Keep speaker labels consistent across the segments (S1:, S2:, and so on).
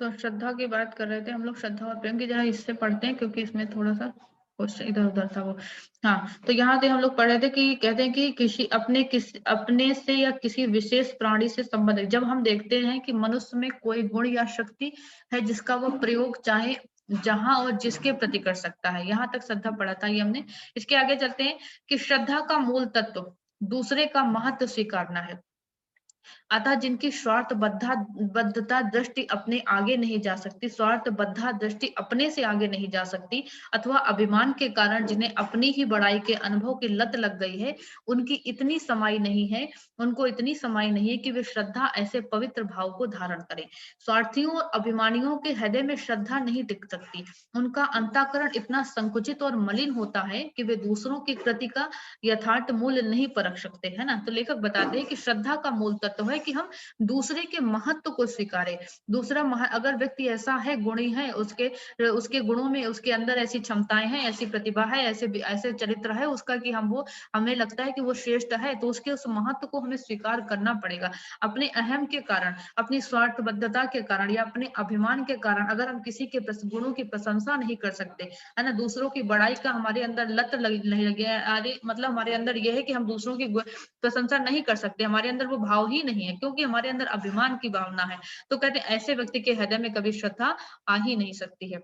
S1: तो श्रद्धा की बात कर रहे थे हम लोग, श्रद्धा और प्रेम की। जरा इससे पढ़ते हैं क्योंकि इसमें थोड़ा सा क्वेश्चन इधर उधर था वो। हाँ, तो यहाँ से हम लोग पढ़ रहे थे कि कहते हैं कि अपने से या किसी विशेष प्राणी से संबंधित, जब हम देखते हैं कि मनुष्य में कोई गुण या शक्ति है जिसका वो प्रयोग चाहे जहां और जिसके प्रति कर सकता है। यहाँ तक श्रद्धा पढ़ा था ये हमने। इसके आगे चलते हैं कि श्रद्धा का मूल तत्व दूसरे का महत्व स्वीकारना है। अतः जिनकी बद्धता दृष्टि अपने आगे नहीं जा सकती, स्वार्थबद्धा दृष्टि अपने से आगे नहीं जा सकती, अथवा अभिमान के कारण जिन्हें अपनी ही बड़ाई के अनुभव की लत लग गई है, उनको इतनी समाई नहीं है कि वे श्रद्धा ऐसे पवित्र भाव को धारण करें। स्वार्थियों और अभिमानियों के हृदय में श्रद्धा नहीं टिक सकती। उनका अंतःकरण इतना संकुचित और मलिन होता है कि वे दूसरों की कृति का यथार्थ मूल्य नहीं परख सकते, है ना। तो लेखक बताते हैं कि श्रद्धा का मूल तत्व है कि हम दूसरे के महत्व को स्वीकारें। अगर व्यक्ति ऐसा है, गुणी है, उसके उसके गुणों में, उसके अंदर ऐसी क्षमताएं हैं, ऐसी प्रतिभा है, ऐसे ऐसे चरित्र है उसका कि हमें लगता है कि वो श्रेष्ठ है, तो उसके उस महत्व को हमें स्वीकार करना पड़ेगा। अपने अहम के कारण, अपनी स्वार्थबद्धता के कारण या अपने अभिमान के कारण अगर हम किसी के गुणों की प्रशंसा नहीं कर सकते, है ना, दूसरों की बड़ाई का हमारे अंदर लत नहीं लगे, अरे मतलब हमारे अंदर यह है कि हम दूसरों की प्रशंसा नहीं कर सकते, हमारे अंदर वो भाव ही नहीं है, क्योंकि हमारे अंदर अभिमान की भावना है। तो कहते हैं ऐसे व्यक्ति के हृदय में कभी श्रद्धा आ ही नहीं सकती है।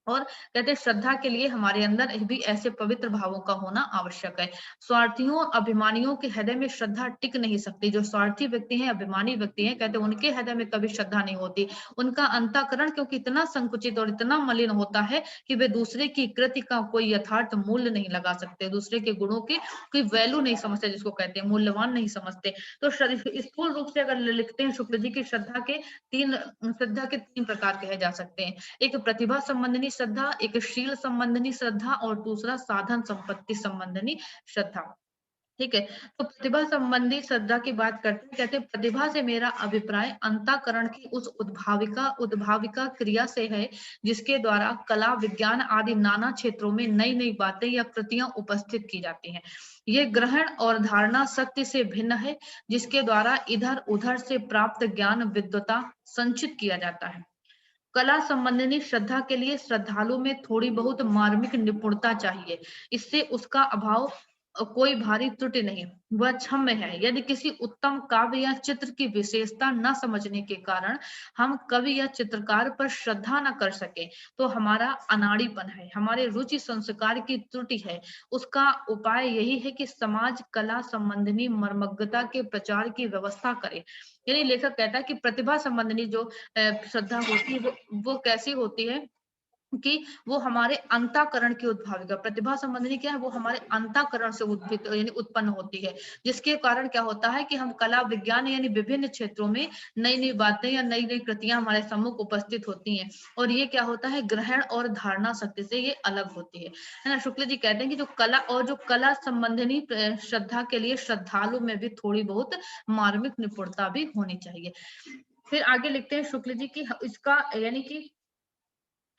S1: और कहते हैं श्रद्धा के लिए हमारे अंदर भी ऐसे पवित्र भावों का होना आवश्यक है। स्वार्थियों और अभिमानियों के हृदय में श्रद्धा टिक नहीं सकती। जो स्वार्थी व्यक्ति हैं, अभिमानी व्यक्ति हैं, कहते हैं उनके हृदय में कभी श्रद्धा नहीं होती। उनका अंतःकरण क्योंकि इतना संकुचित और इतना मलिन होता है कि वे दूसरे की कृति का कोई यथार्थ मूल्य नहीं लगा सकते, दूसरे के गुणों की कोई वैल्यू नहीं समझते, जिसको कहते हैं मूल्यवान नहीं समझते। तो स्थूल रूप से अगर लिखते हैं शुक्ल जी की श्रद्धा के तीन प्रकार कहे जा सकते हैं। एक प्रतिभा संबंधी श्रद्धा, एक शील संबंधी श्रद्धा और दूसरा साधन संपत्ति संबंधी श्रद्धा। ठीक है। तो प्रतिभा संबंधी श्रद्धा की बात करते हैं, कहते हैं प्रतिभा से मेरा अभिप्राय अंतःकरण की उस उद्भाविका क्रिया से है जिसके द्वारा कला, विज्ञान आदि नाना क्षेत्रों में नई नई बातें या कृतियां उपस्थित की जाती हैं। ये ग्रहण और धारणा शक्ति से भिन्न है जिसके द्वारा इधर उधर से प्राप्त ज्ञान विद्वता संचित किया जाता है। कला संबंधी श्रद्धा के लिए श्रद्धालु में थोड़ी बहुत मार्मिक निपुणता चाहिए। इससे उसका अभाव कोई भारी त्रुटि नहीं, वह क्षम्य है। यदि किसी उत्तम काव्य या चित्र की विशेषता न समझने के कारण हम कवि या चित्रकार पर श्रद्धा न कर सके, तो हमारा अनाड़ीपन है, हमारे रुचि संस्कार की त्रुटि है। उसका उपाय यही है कि समाज कला संबंधी मर्मज्ञता के प्रचार की व्यवस्था करे। यानी लेखक कहता है कि प्रतिभा संबंधी जो श्रद्धा होती है वो कैसी होती है कि वो हमारे अंतःकरण की उद्भाविका। प्रतिभा संबंधी क्या है, वो हमारे अंतःकरण से यानी उत्पन्न होती है, जिसके कारण क्या होता है कि हम कला, विज्ञान यानी विभिन्न क्षेत्रों में नई नई बातें या नई नई कृतियां हमारे सम्मुख उपस्थित होती हैं। और ये क्या होता है, ग्रहण और धारणा शक्ति से ये अलग होती है ना। शुक्ल जी कहते हैं कि जो कला संबंधी श्रद्धा के लिए श्रद्धालु में भी थोड़ी बहुत मार्मिक निपुणता भी होनी चाहिए। फिर आगे लिखते हैं शुक्ल जी की इसका यानी कि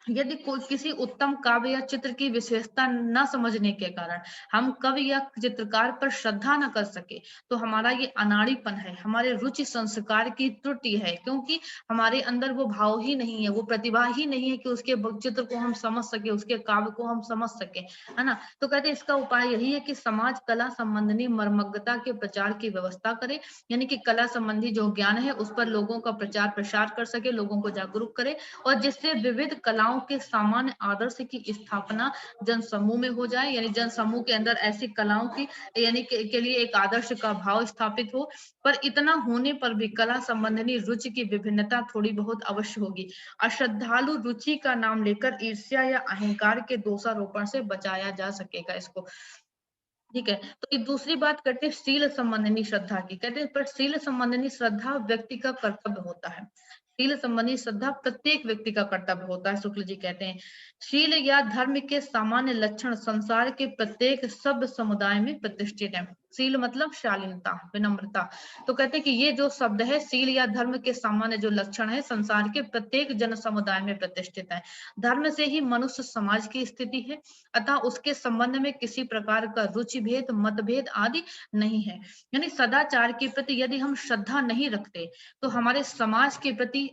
S1: यदि कोई किसी उत्तम काव्य या चित्र की विशेषता न समझने के कारण हम कवि या चित्रकार पर श्रद्धा न कर सके, तो हमारा ये अनाड़ीपन है, हमारे रुचि संस्कार की त्रुटि है, क्योंकि हमारे अंदर वो भाव ही नहीं है, वो प्रतिभा ही नहीं है कि उसके चित्र को हम समझ सके, उसके काव्य को हम समझ सके, है ना। तो कहते हैं इसका उपाय यही है कि समाज कला संबंधी मर्मज्ञता के प्रचार की व्यवस्था करे, यानी कि कला संबंधी जो ज्ञान है उस पर लोगों का प्रचार प्रसार कर सके, लोगों को जागरूक करे, और जिससे विविध कलाओं के सामान्य आदर्श की स्थापना जन समूह में हो जाए, यानी जन समूह के अंदर ऐसी कलाओं की यानी के लिए एक आदर्श का भाव स्थापित हो। पर इतना होने पर भी कला संबंधी रुचि की विभिन्नता थोड़ी बहुत अवश्य होगी। अश्रद्धालु रुचि का नाम लेकर ईर्ष्या या अहंकार के दोषारोपण से बचाया जा सकेगा इसको। ठीक है। तो ये दूसरी बात करते हैं शील संबंधी श्रद्धा की। कहते हैं पर शील संबंधी श्रद्धा व्यक्ति का कर्तव्य होता है। शील संबंधी श्रद्धा प्रत्येक व्यक्ति का कर्तव्य होता है, शुक्ल जी कहते हैं। शील या धर्म के सामान्य लक्षण संसार के प्रत्येक सभ्य समुदाय में प्रतिष्ठित है। शील मतलब शालीनता, विनम्रता। तो कहते हैं कि ये जो शब्द है शील या धर्म के सामान्य जो लक्षण है संसार के प्रत्येक जन समुदाय में प्रतिष्ठित है। धर्म से ही मनुष्य समाज की स्थिति है, अतः उसके संबंध में किसी प्रकार का रुचि भेद, मतभेद आदि नहीं है। यानी सदाचार के प्रति यदि हम श्रद्धा नहीं रखते तो हमारे समाज के प्रति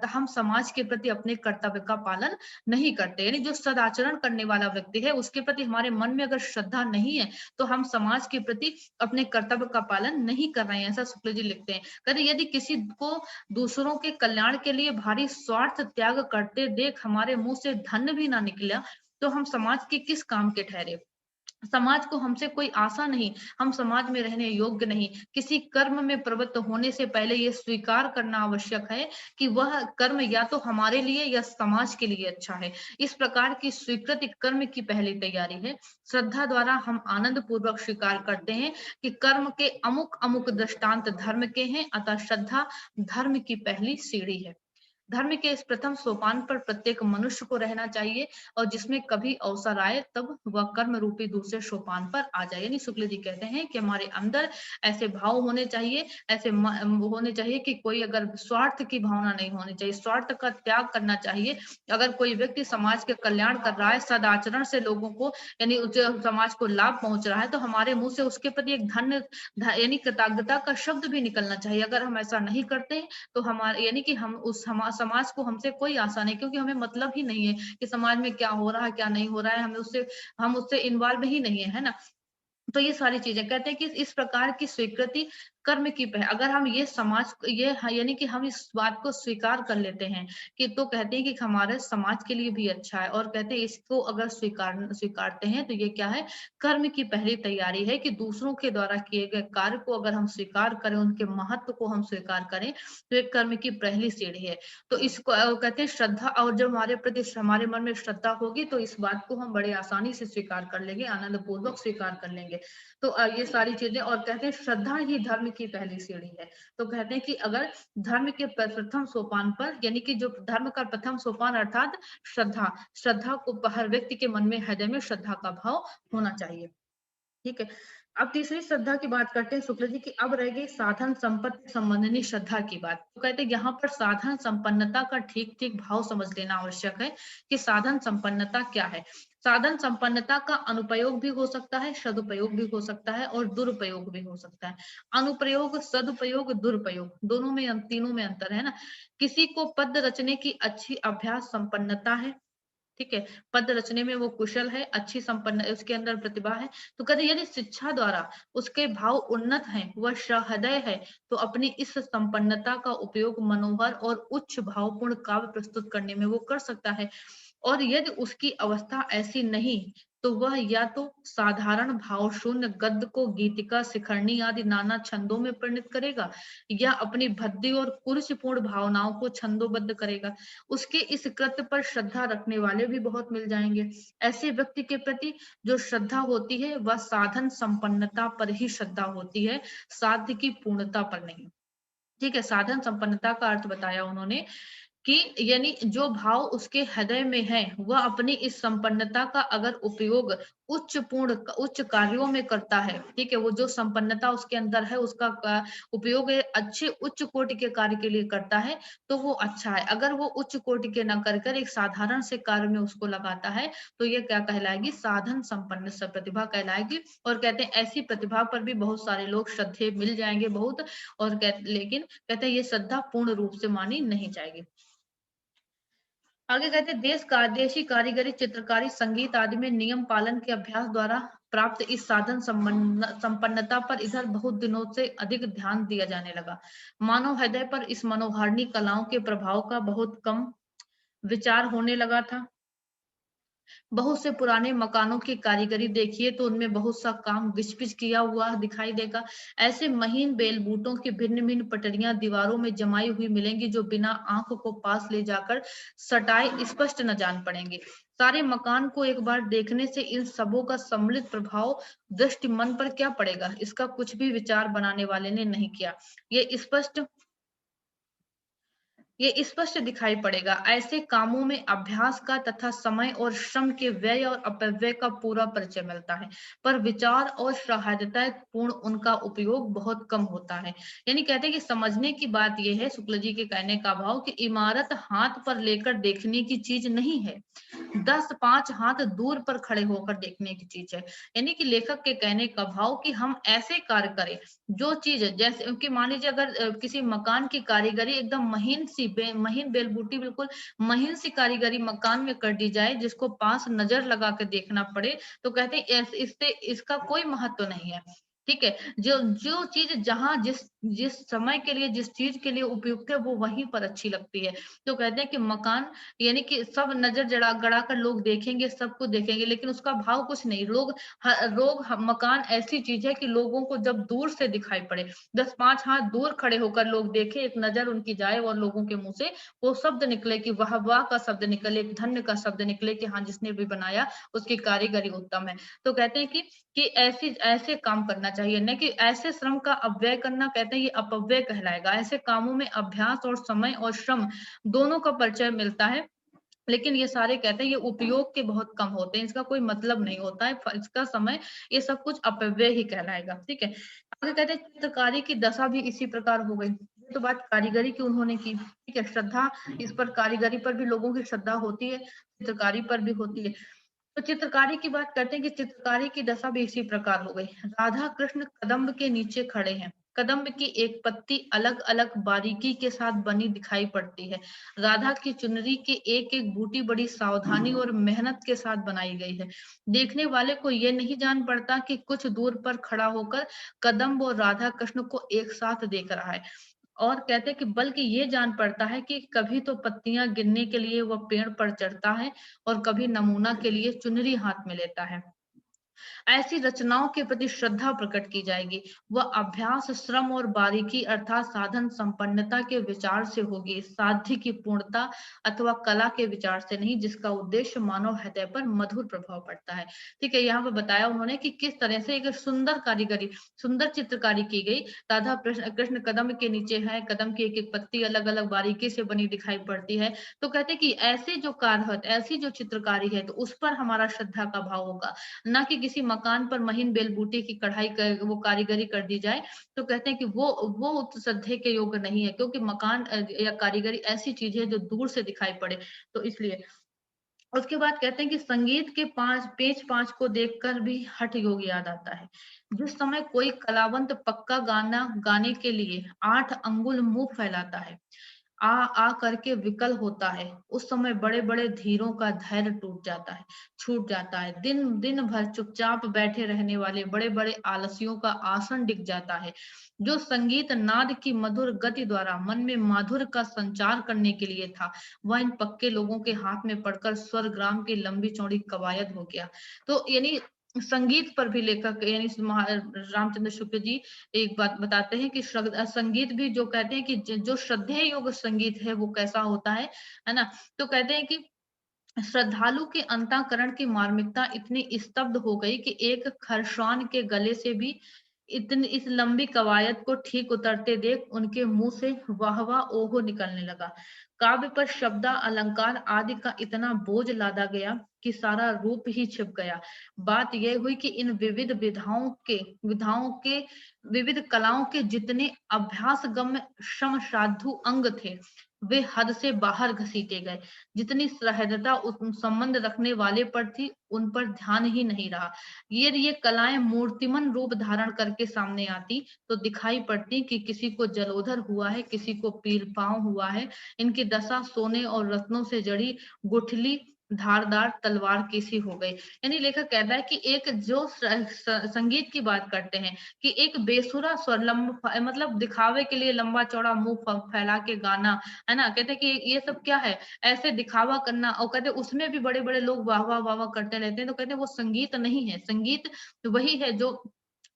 S1: हम समाज के प्रति अपने कर्तव्य का पालन नहीं करते। यानी जो सदाचरण करने वाला व्यक्ति है उसके प्रति हमारे मन में अगर श्रद्धा नहीं है तो हम समाज के प्रति अपने कर्तव्य का पालन नहीं कर रहे हैं, ऐसा शुक्ल जी लिखते हैं। कहते यदि किसी को दूसरों के कल्याण के लिए भारी स्वार्थ त्याग करते देख हमारे मुंह से धन भी ना निकला तो हम समाज के किस काम के ठहरे। समाज को हमसे कोई आशा नहीं, हम समाज में रहने योग्य नहीं। किसी कर्म में प्रवृत्त होने से पहले ये स्वीकार करना आवश्यक है कि वह कर्म या तो हमारे लिए या समाज के लिए अच्छा है। इस प्रकार की स्वीकृति कर्म की पहली तैयारी है। श्रद्धा द्वारा हम आनंद पूर्वक स्वीकार करते हैं कि कर्म के अमुक अमुक दृष्टांत धर्म के हैं, अतः श्रद्धा धर्म की पहली सीढ़ी है। धर्म के इस प्रथम सोपान पर प्रत्येक मनुष्य को रहना चाहिए और जिसमें कभी अवसर आए तब वह कर्म रूपी दूसरे सोपान पर आ जाए। यानी शुक्ल जी कहते हैं कि हमारे अंदर ऐसे भाव होने चाहिए, ऐसे होने चाहिए कि कोई अगर स्वार्थ की भावना नहीं होनी चाहिए, स्वार्थ का त्याग करना चाहिए। अगर कोई व्यक्ति समाज के कल्याण कर रहा है, सदाचरण से लोगों को यानी समाज को लाभ पहुंच रहा है तो हमारे मुंह से उसके प्रति एक यानी कृतज्ञता का शब्द भी निकलना चाहिए। अगर हम ऐसा नहीं करते तो हमारे यानी कि हम उस समाज को हमसे कोई आशा नहीं, क्योंकि हमें मतलब ही नहीं है कि समाज में क्या हो रहा है क्या नहीं हो रहा है, हम उससे इन्वॉल्व ही नहीं है ना। तो ये सारी चीजें कहते हैं कि इस प्रकार की स्वीकृति कर्म की अगर हम ये समाज ये यानी कि हम इस बात को स्वीकार कर लेते हैं कि तो कहते हैं कि हमारे समाज के लिए भी अच्छा है और कहते हैं इसको अगर स्वीकारते हैं तो ये क्या है, कर्म की पहली तैयारी है कि दूसरों के द्वारा किए गए कार्य को अगर हम स्वीकार करें, उनके महत्व को हम स्वीकार करें तो एक कर्म की पहली सीढ़ी है। तो इसको कहते हैं श्रद्धा, और जब हमारे प्रति हमारे मन में श्रद्धा होगी तो इस बात को हम बड़े आसानी से स्वीकार कर लेंगे, आनंद पूर्वक स्वीकार कर लेंगे। तो ये सारी चीजें, और कहते हैं श्रद्धा ही धर्म की पहली सीढ़ी है। तो कहते हैं कि अगर धर्म के प्रथम सोपान पर यानी कि जो धर्म का प्रथम सोपान अर्थात श्रद्धा, श्रद्धा को हर व्यक्ति के मन में, हृदय में श्रद्धा का भाव होना चाहिए। ठीक है। अब तीसरी श्रद्धा की बात करते हैं शुक्ल जी की। अब रह गई साधन संपत्ति संबंधी श्रद्धा की बात। तो कहते हैं यहाँ पर साधन संपन्नता का ठीक ठीक भाव समझ लेना आवश्यक है कि साधन संपन्नता क्या है। साधन संपन्नता का अनुपयोग भी हो सकता है, सदुपयोग भी हो सकता है और दुरुपयोग भी हो सकता है। अनुप्रयोग, सदुपयोग, दुरुपयोग दोनों में तीनों में अंतर है ना। किसी को पद रचने की अच्छी अभ्यास संपन्नता है, ठीक है, पद रचने में वो कुशल है, अच्छी संपन्न, उसके अंदर प्रतिभा है। तो कहते यदि शिक्षा द्वारा उसके भाव उन्नत हैं, वह सहृदय है, तो अपनी इस संपन्नता का उपयोग मनोहर और उच्च भावपूर्ण काव्य प्रस्तुत करने में वो कर सकता है। और यदि उसकी अवस्था ऐसी नहीं तो वह या तो साधारण भाव शून्य गद्य को गीतिका, शिखरणी आदि नाना छंदों में परिणत करेगा या अपनी भद्दी और कुरुचिपूर्ण भावनाओं को छंदोबद्ध करेगा। उसके इस कृत्य पर श्रद्धा रखने वाले भी बहुत मिल जाएंगे। ऐसे व्यक्ति के प्रति जो श्रद्धा होती है वह साधन संपन्नता पर ही श्रद्धा होती है, साध्य की पूर्णता पर नहीं। ठीक है, साधन संपन्नता का अर्थ बताया उन्होंने कि यानी जो भाव उसके हृदय में है वह अपनी इस संपन्नता का अगर उपयोग उच्च कार्यों में करता है, ठीक है, वो जो संपन्नता उसके अंदर है उसका उपयोग अच्छे उच्च कोटि के कार्य के लिए करता है तो वो अच्छा है। अगर वो उच्च कोटि के न कर कर एक साधारण से कार्य में उसको लगाता है तो ये क्या कहलाएगी, साधन संपन्न प्रतिभा कहलाएगी। और कहते हैं ऐसी प्रतिभा पर भी बहुत सारे लोग श्रद्धेय मिल जाएंगे बहुत, और लेकिन कहते हैं ये श्रद्धा पूर्ण रूप से मानी नहीं जाएगी। आगे कहते हैं देशी कारीगरी, चित्रकारी, संगीत आदि में नियम पालन के अभ्यास द्वारा प्राप्त इस साधन संपन्नता पर इधर बहुत दिनों से अधिक ध्यान दिया जाने लगा। मानव हृदय पर इस मनोहारिणी कलाओं के प्रभाव का बहुत कम विचार होने लगा था। बहुत से पुराने मकानों की कारीगरी देखिए तो उनमें बहुत सा काम घिच-पिच किया हुआ दिखाई देगा। ऐसे महीन बेल बूटों की भिन्न-भिन्न पटरियां दीवारों में जमाई हुई मिलेंगी जो बिना आंख को पास ले जाकर सटाए स्पष्ट न जान पड़ेंगे। सारे मकान को एक बार देखने से इन सबों का सम्मिलित प्रभाव दृष्टि मन पर क्या पड़ेगा, इसका कुछ भी विचार बनाने वाले ने नहीं किया। ये स्पष्ट ये स्पष्ट दिखाई पड़ेगा। ऐसे कामों में अभ्यास का तथा समय और श्रम के व्यय और अपव्यय का पूरा परिचय मिलता है, पर विचार और सहायता पूर्ण उनका उपयोग बहुत कम होता है। यानी कहते हैं कि समझने की बात यह है, शुक्ल जी के कहने का भाव, कि इमारत हाथ पर लेकर देखने की चीज नहीं है, 10-5 हाथ दूर पर खड़े होकर देखने की चीज है। यानी कि लेखक के कहने का भाव कि हम ऐसे कार्य करें जो चीज, जैसे कि मान लीजिए अगर किसी मकान की कारीगरी एकदम महीन बेलबूटी, बिल्कुल महीन सी कारीगरी मकान में कर दी जाए, जिसको पास नजर लगा के देखना पड़े, तो कहते हैं इससे इसका कोई महत्व नहीं है। ठीक है, जो जो चीज जहां जिस जिस समय के लिए, जिस चीज के लिए उपयुक्त है, वो वहीं पर अच्छी लगती है। तो कहते हैं कि मकान, यानी कि सब नजर जड़ा गड़ा कर लोग देखेंगे, सब कुछ देखेंगे, लेकिन उसका भाव कुछ नहीं। मकान ऐसी चीज है कि लोगों को जब दूर से दिखाई पड़े, 10-5 हाथ दूर खड़े होकर लोग देखे, एक नजर उनकी जाए और लोगों के मुंह से वो शब्द निकले, कि वाह वाह का शब्द निकले, एक धन्य का शब्द निकले, कि हाँ, जिसने भी बनाया उसकी कारीगरी उत्तम है। तो कहते हैं कि ऐसे काम करना चाहिए, न कि ऐसे श्रम का अपव्यय करना। कहते हैं ये अपव्यय कहलाएगा। ऐसे कामों में अभ्यास और समय और श्रम दोनों का परिचय मिलता है, लेकिन ये सारे कहते हैं ये उपयोग के बहुत कम होते हैं, इसका कोई मतलब नहीं होता है, इसका समय, ये सब कुछ अपव्यय ही कहलाएगा। ठीक है, आगे कहते हैं चित्रकारी की दशा भी इसी प्रकार हो गई। ये तो बात कारीगरी की उन्होंने की। ठीक है, श्रद्धा, इस पर कारीगरी पर भी लोगों की श्रद्धा होती है, चित्रकारी पर भी होती है। तो चित्रकारी की बात करते हैं कि चित्रकारी की दशा भी इसी प्रकार हो गई। राधा कृष्ण कदम्ब के नीचे खड़े हैं, कदम्ब की एक पत्ती अलग अलग बारीकी के साथ बनी दिखाई पड़ती है। राधा की चुनरी की एक एक बूटी बड़ी सावधानी और मेहनत के साथ बनाई गई है। देखने वाले को यह नहीं जान पड़ता कि कुछ दूर पर खड़ा होकर कदम्ब और राधा कृष्ण को एक साथ देख रहा है, और कहते हैं कि बल्कि ये जान पड़ता है कि कभी तो पत्तियां गिनने के लिए वह पेड़ पर चढ़ता है, और कभी नमूना के लिए चुनरी हाथ में लेता है। ऐसी रचनाओं के प्रति श्रद्धा प्रकट की जाएगी। वह अभ्यास, श्रम और बारीकी अर्थात साधन संपन्नता के विचार से होगी, साध्य की पूर्णता अथवा कला के विचार से नहीं, जिसका उद्देश्य मानव हृदय पर मधुर प्रभाव पड़ता है। ठीक है, यहाँ पर बताया उन्होंने कि किस तरह से एक सुंदर कारीगरी, सुंदर चित्रकारी की गई। राधा कृष्ण कदम के नीचे है, कदम की एक एक पत्ती अलग अलग बारीकी से बनी दिखाई पड़ती है। तो कहते हैं कि ऐसे जो कार्य है, ऐसी जो चित्रकारी है, तो उस पर हमारा श्रद्धा का भाव होगा, ना कि किसी मकान पर महीन बेलबूटे की कढ़ाई कर वो कारीगरी कर दी जाए। तो कहते हैं कि वो श्रद्धे के योग्य नहीं है, क्योंकि मकान या कारीगरी ऐसी चीज है जो दूर से दिखाई पड़े, तो इसलिए। उसके बाद कहते हैं कि संगीत के पांच को देखकर भी हठ योग याद आता है। जिस समय कोई कलावंत पक्का गाना गाने के लिए 8 अंगुल मुंह फैलाता है, आ आ करके विकल होता है, उस समय बड़े बड़े धीरों का धैर्य छूट जाता है। दिन दिन भर चुपचाप बैठे रहने वाले बड़े बड़े आलसियों का आसन डिग जाता है। जो संगीत नाद की मधुर गति द्वारा मन में माधुर्य का संचार करने के लिए था, वह इन पक्के लोगों के हाथ में पड़कर स्वर्ग्राम की लंबी चौड़ी कवायद हो गया। तो यानी संगीत पर भी लेखक, यानी रामचंद्र शुक्ल जी एक बात बताते हैं कि संगीत भी, जो कहते हैं कि जो श्रद्धेय योग संगीत है वो कैसा होता है ना। तो कहते हैं कि श्रद्धालु के अंतःकरण की मार्मिकता इतनी स्तब्ध हो गई कि एक खरश्वान के गले से भी इतनी इस लंबी कवायद को ठीक उतरते देख उनके मुंह से वाह वाह ओहो निकलने लगा। काव्य पर शब्द अलंकार आदि का इतना बोझ लादा गया कि सारा रूप ही छिप गया। बात यह हुई कि इन विविधाओं के विविध कलाओं के जितने अभ्यास गम्य श्रम साधु अंग थे, वे हद से बाहर घसीटे गए। जितनी सहजता उस संबंध रखने वाले पर थी, उन पर ध्यान ही नहीं रहा। ये कलाएं मूर्तिमन रूप धारण करके सामने आती, तो दिखाई पड़ती कि किसी को जलोधर हुआ है, किसी को पीरपांव हुआ है। इनकी दशा सोने और रत्नों से जड़ी गुठली धारदार तलवार की सी हो गई। यानी लेखक कहता है कि एक जो संगीत की बात करते हैं, कि एक बेसुरा स्वर, मतलब दिखावे के लिए लंबा चौड़ा मुंह फैला के गाना, है ना। कहते हैं कि ये सब क्या है, ऐसे दिखावा करना, और कहते हैं उसमें भी बड़े बड़े लोग वाह वाह वाह वाह करते रहते हैं। तो कहते हैं वो संगीत नहीं है। संगीत वही है जो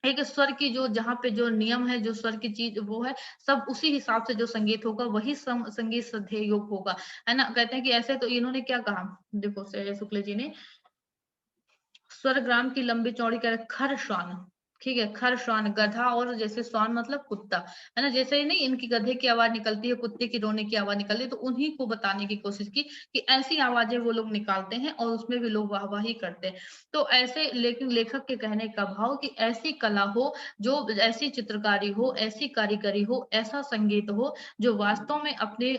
S1: एक स्वर की, जो जहाँ पे जो नियम है, जो स्वर की चीज वो है, सब उसी हिसाब से जो संगीत होगा, वही संगीत श्रद्धेय योग होगा, है ना। कहते हैं कि ऐसे, तो इन्होंने क्या कहा, देखो शुक्ल जी ने, स्वर्ग्राम की लंबी चौड़ी, कह खर श्वान, ठीक है, खर, श्वान, गधा और जैसे श्वान मतलब कुत्ता, है ना? जैसे ही नहीं इनकी गधे की आवाज़ निकलती है, कुत्ते की रोने की आवाज़ निकलती है, तो उन्हीं को बताने की कोशिश की कि ऐसी आवाज़ें वो लोग निकालते हैं और उसमें भी लोग वाह-वाही करते हैं। तो ऐसे लेकिन लेखक के कहने का भाव कि ऐसी कला हो, जो ऐसी चित्रकारी हो, ऐसी कारीगरी हो, ऐसा संगीत हो, जो वास्तव में अपने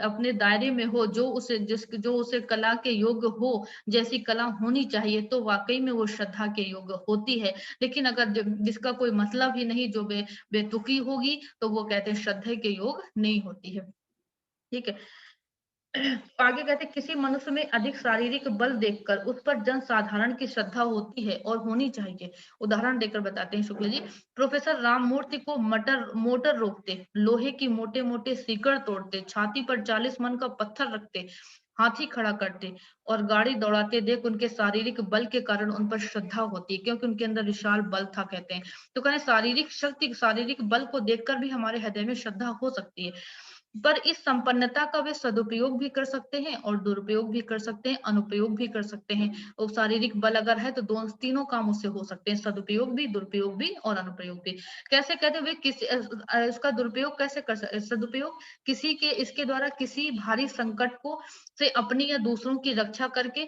S1: अपने दायरे में हो, जो उस कला के योग्य हो, जैसी कला होनी चाहिए, तो वाक़ई में वो श्रद्धा के योग्य होती है। लेकिन अगर जिसका कोई मतलब ही नहीं, जो बेतुकी होगी, तो वो कहते हैं श्रद्धे के योग नहीं होती है। ठीक है। आगे कहते हैं किसी मनुष्य में अधिक शारीरिक बल देखकर उस पर जनसाधारण की श्रद्धा होती है और होनी चाहिए। उदाहरण देकर बताते हैं शुक्ल जी। प्रोफेसर राममूर्ति को मोटर रोकते, लोहे की मोटे मोटे सीकड़ तोड़ते, छाती पर 40 मन का पत्थर रखते, हाथी खड़ा करते और गाड़ी दौड़ाते देख उनके शारीरिक बल के कारण उन पर श्रद्धा होती है, क्योंकि उनके अंदर विशाल बल था कहते हैं। तो कहते हैं शारीरिक शक्ति, शारीरिक बल को देखकर भी हमारे हृदय में श्रद्धा हो सकती है। पर इस संपन्नता का वे सदुपयोग भी कर सकते हैं और दुरुपयोग भी कर सकते हैं, अनुपयोग भी कर सकते हैं। और शारीरिक बल अगर है तो दोनों तीनों काम उससे हो सकते हैं, सदुपयोग भी, दुरुपयोग भी और अनुपयोग भी। कैसे कहते हैं वे इसका दुरुपयोग कैसे कर सकते, सदुपयोग किसी के इसके द्वारा किसी भारी संकट को से अपनी या दूसरों की रक्षा करके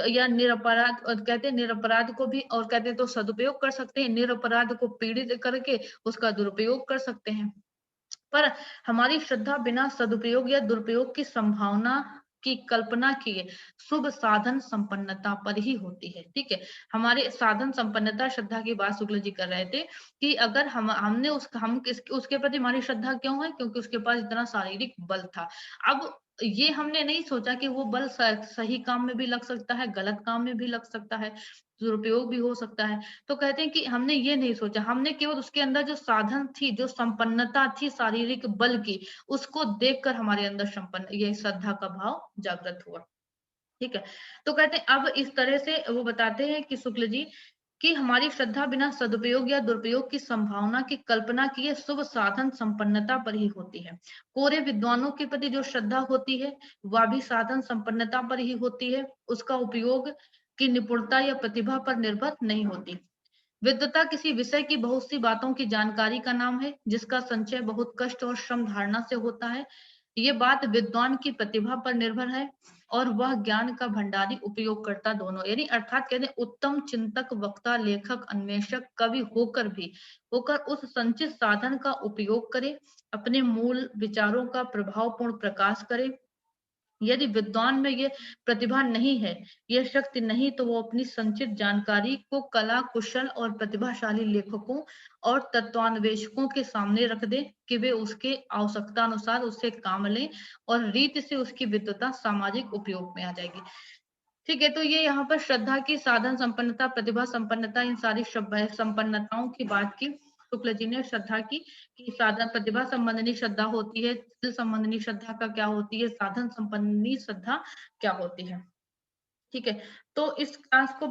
S1: या निरपराध, और कहते हैं निरपराध को भी, और कहते हैं तो सदुपयोग कर सकते हैं, निरपराध को पीड़ित करके उसका दुरुपयोग कर सकते हैं। पर हमारी श्रद्धा बिना सदुपयोग या दुरुपयोग की संभावना की कल्पना किए शुभ साधन संपन्नता पर ही होती है। ठीक है, हमारे साधन संपन्नता श्रद्धा की बात शुक्ल जी कर रहे थे कि अगर उसके प्रति हमारी श्रद्धा क्यों है, क्योंकि उसके पास इतना शारीरिक बल था। अब ये हमने नहीं सोचा कि वो बल सही काम में भी लग सकता है, गलत काम में भी लग सकता है, दुरुपयोग भी हो सकता है। तो कहते हैं कि हमने ये नहीं सोचा, हमने केवल उसके अंदर जो साधन थी, जो संपन्नता थी शारीरिक बल की, उसको देखकर हमारे अंदर संपन्न ये श्रद्धा का भाव जागृत हुआ। ठीक है, तो कहते हैं अब इस तरह से वो बताते हैं कि शुक्ल जी कि हमारी श्रद्धा बिना सदुपयोग या दुरुपयोग की संभावना की कल्पना किए शुभ साधन संपन्नता पर ही होती है। कोरे विद्वानों के प्रति जो श्रद्धा होती है वह भी साधन संपन्नता पर ही होती है, उसका उपयोग की निपुणता या प्रतिभा पर निर्भर नहीं होती। विद्वता किसी विषय की बहुत सी बातों की जानकारी का नाम है, जिसका संचय बहुत कष्ट और श्रम धारणा से होता है। ये बात विद्वान की प्रतिभा पर निर्भर है और वह ज्ञान का भंडारी उपयोगकर्ता दोनों, यानी अर्थात कहते हैं उत्तम चिंतक, वक्ता, लेखक, अन्वेषक, कवि होकर उस संचित साधन का उपयोग करे, अपने मूल विचारों का प्रभावपूर्ण प्रकाश करे। यदि विद्वान में ये प्रतिभा नहीं है, ये शक्ति नहीं, तो वो अपनी संचित जानकारी को कला कुशल और प्रतिभाशाली लेखकों और तत्वान्वेषकों के सामने रख दे कि वे उसके आवश्यकता अनुसार उससे काम लें और रीति से उसकी विद्वता सामाजिक उपयोग में आ जाएगी। ठीक है, तो ये यहाँ पर श्रद्धा की साधन संपन्नता, प्रतिभा संपन्नता, इन सारी संपन्नताओं की बात की शुक्ल जी ने। श्रद्धा की कि साधन प्रतिभा संबंधी श्रद्धा होती है, skill संबंधी श्रद्धा का क्या होती है, साधन संबंधी श्रद्धा क्या होती है। ठीक है, तो इस क्लास को